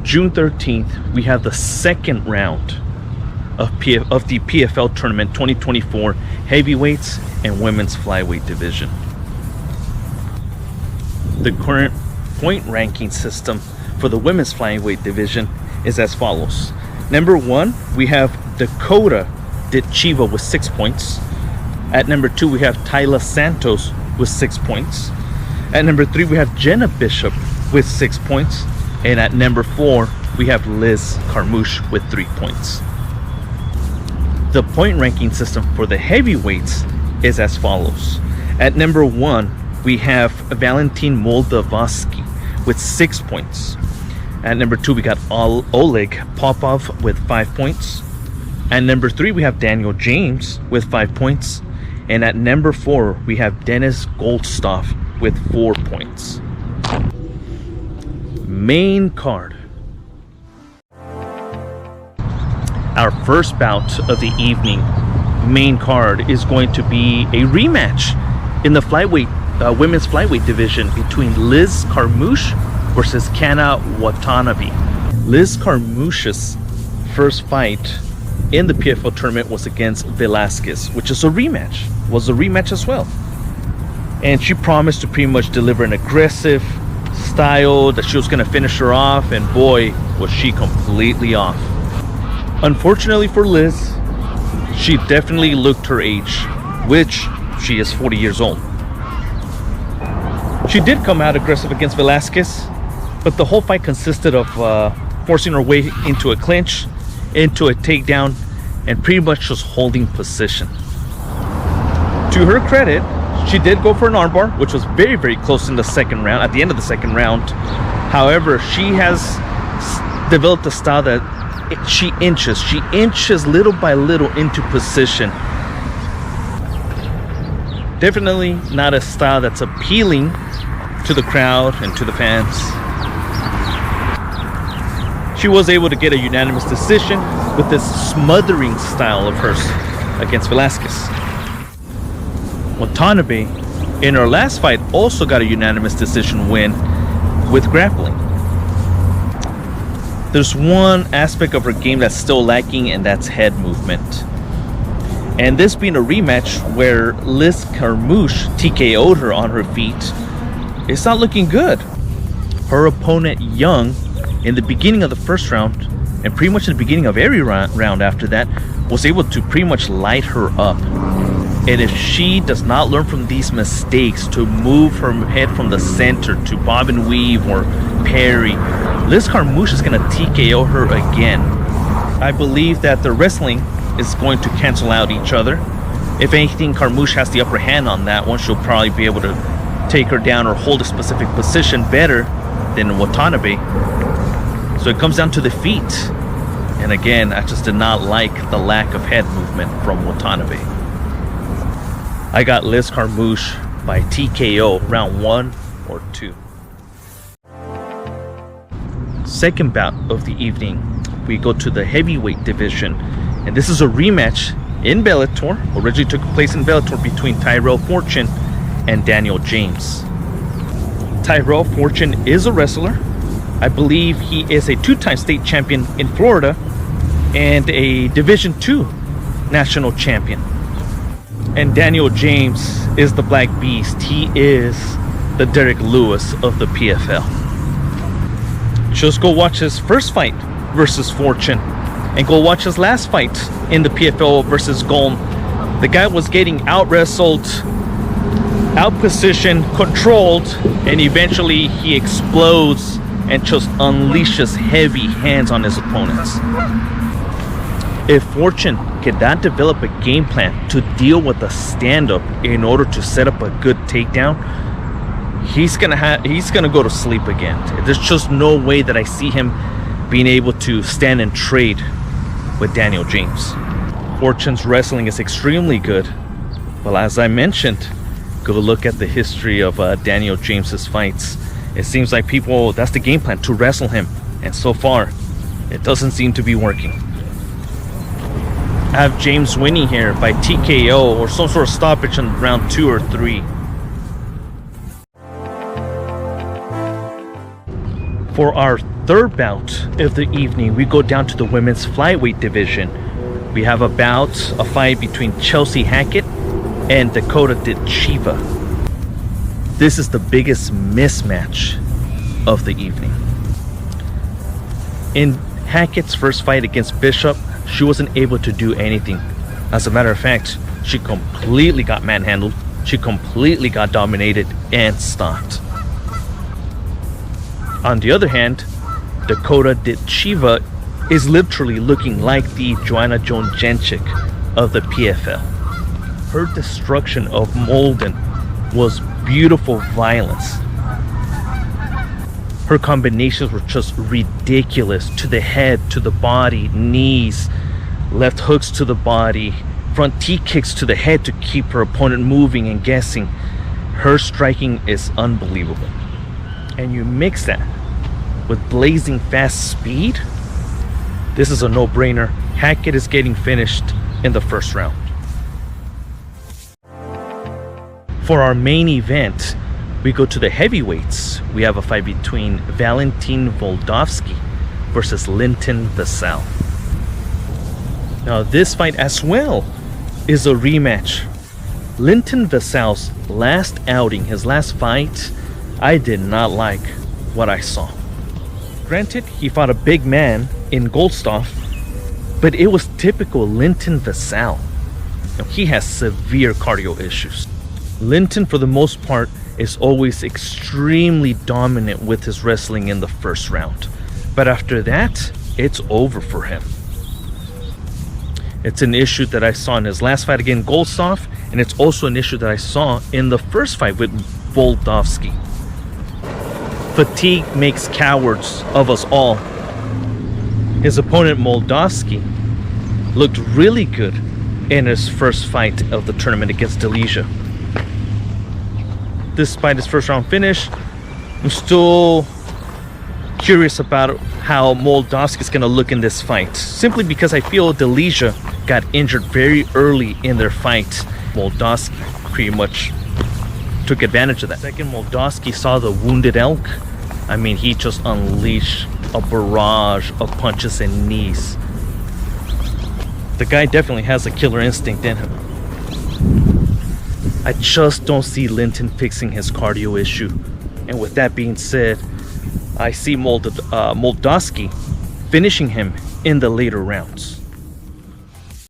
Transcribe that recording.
June 13th, we have the second round of the PFL tournament 2024 heavyweights and women's flyweight division. The current point ranking system for the women's flyweight division is as follows. Number 1, we have Dakota Ditcheva with 6 points. At number 2, we have Tyla Santos with 6 points. At number 3, we have Jenna Bishop with 6 points. And at number 4, we have Liz Carmouche with 3 points. The point ranking system for the heavyweights is as follows. At number 1, we have Valentin Moldavsky with 6 points. At number 2, we got Oleg Popov with 5 points. At number 3, we have Daniel James with 5 points. And at number 4, we have Dennis Goldstoff with 4 points. Main card. Our first bout of the evening main card is going to be a rematch in the women's flyweight division between Liz Carmouche versus Carmouche Watanabe. Liz Carmouche's first fight in the PFL tournament was against Velasquez, which is a rematch. Was a rematch as well. And she promised to pretty much deliver an aggressive style that she was going to finish her off, and boy, was she completely off. Unfortunately for Liz, she definitely looked her age, which she is 40 years old. She did come out aggressive against Velasquez, but the whole fight consisted of forcing her way into a clinch, into a takedown, and pretty much just holding position. To her credit, she did go for an armbar, which was very, very close in the second round, at the end of the second round. However, she has developed a style that she inches little by little into position. Definitely not a style that's appealing to the crowd and to the fans. She was able to get a unanimous decision with this smothering style of hers against Velasquez. Watanabe, in her last fight, also got a unanimous decision win with grappling. There's one aspect of her game that's still lacking, and that's head movement. And this being a rematch where Liz Carmouche TKO'd her on her feet, it's not looking good. Her opponent, Young, in the beginning of the first round, and pretty much in the beginning of every round after that, was able to pretty much light her up. And if she does not learn from these mistakes to move her head from the center to bob and weave or parry, Liz Carmouche is going to TKO her again. I believe that the wrestling is going to cancel out each other. If anything, Carmouche has the upper hand on that one. She'll probably be able to take her down or hold a specific position better than Watanabe. So it comes down to the feet. And again, I just did not like the lack of head movement from Watanabe. I got Liz Carmouche by TKO round 1 or 2. Second bout of the evening, we go to the heavyweight division, and this is a rematch in Bellator. Originally took place in Bellator between Tyrell Fortune and Daniel James. Tyrell Fortune is a wrestler. I believe he is a 2-time state champion in Florida and a Division II national champion. And Daniel James is the Black Beast. He is the Derek Lewis of the PFL. Just go watch his first fight versus Fortune, and go watch his last fight in the PFL versus Golm. The guy was getting out-wrestled, out-positioned, controlled, and eventually he explodes and just unleashes heavy hands on his opponents. If Fortune cannot develop a game plan to deal with a stand-up in order to set up a good takedown, he's gonna go to sleep again. There's just no way that I see him being able to stand and trade with Daniel James. Fortune's wrestling is extremely good. Well, as I mentioned, go look at the history of Daniel James's fights. It seems like that's the game plan, to wrestle him, and so far it doesn't seem to be working. I have James winning here by TKO or some sort of stoppage in round 2 or 3. For our third bout of the evening, we go down to the women's flyweight division. We have a fight between Chelsea Hackett and Dakota Ditcheva. This is the biggest mismatch of the evening. In Hackett's first fight against Bishop, she wasn't able to do anything. As a matter of fact, she completely got manhandled. She completely got dominated and stopped. On the other hand, Dakota Ditcheva is literally looking like the Joanna Jędrzejczyk of the PFL. Her destruction of Molden was beautiful violence. Her combinations were just ridiculous, to the head, to the body, knees, left hooks to the body, front T kicks to the head to keep her opponent moving and guessing. Her striking is unbelievable. And you mix that with blazing fast speed, this is a no-brainer. Hackett is getting finished in the first round. For our main event, we go to the heavyweights. We have a fight between Valentin Moldavsky versus Linton Vassell. Now this fight as well is a rematch. Linton Vassell's last outing, his last fight, I did not like what I saw. Granted, he fought a big man in Goldstoff, but it was typical Linton Vassell. He has severe cardio issues. Linton, for the most part, is always extremely dominant with his wrestling in the first round. But after that, it's over for him. It's an issue that I saw in his last fight against Goldstoff, and it's also an issue that I saw in the first fight with Moldavsky. Fatigue makes cowards of us all. His opponent Moldavsky looked really good in his first fight of the tournament against Ditcheva. Despite his first round finish, I'm still curious about how Moldavsky is going to look in this fight, simply because I feel Ditcheva got injured very early in their fight. Moldavsky pretty much took advantage of that. Second, Moldavsky saw the wounded elk. I mean, he just unleashed a barrage of punches and knees. The guy definitely has a killer instinct in him. I just don't see Linton fixing his cardio issue. And with that being said, I see Moldavsky finishing him in the later rounds.